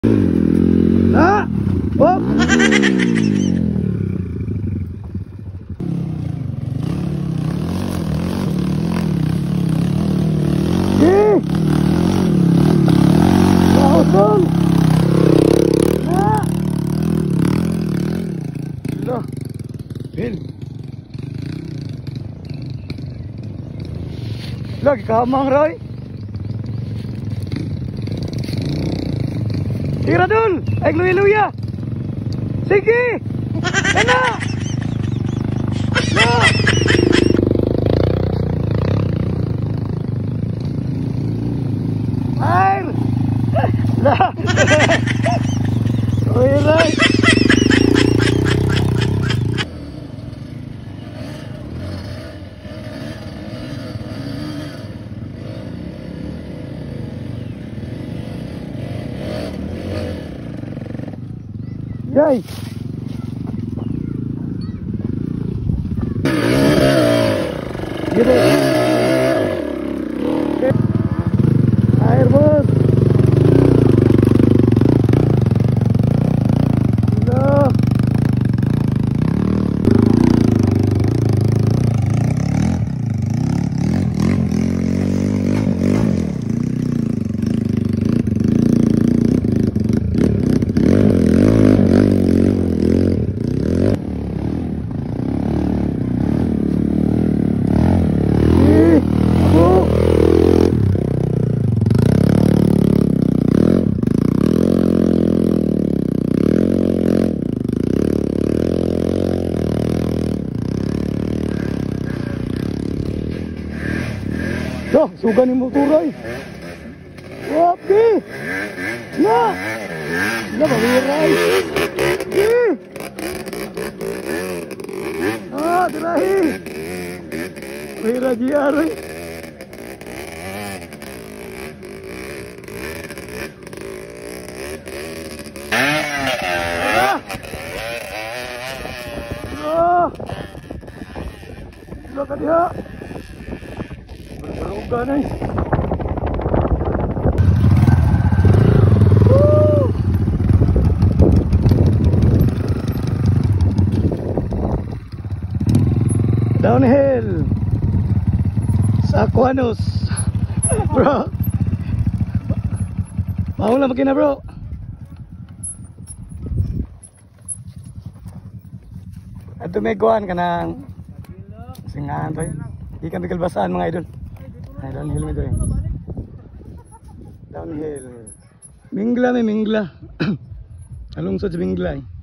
Na! Hop! Lautong! Na! Loh! Bil! Lagi kamang Roy! Tira dul! Ay luya-luya! Sige! Kena! Na! Air! Lah! Uy, Roy! Yay! Gitu. Air bos. No. Duh, suga ni motor ay. Wapi. Na. Na bawiray. Ah, dirahi. Wira jiaroy. Ah. Ah. Look at dia. Beruga nih. Downhill sa Aquanus. Bro, mau lang makina bro. Ato may kuhan ka ng singahan to. Di kami kalbasan mga idol. Ay, downhill mo rin. Downhill. Mingla may mingla. Alungsod sa Mingla eh.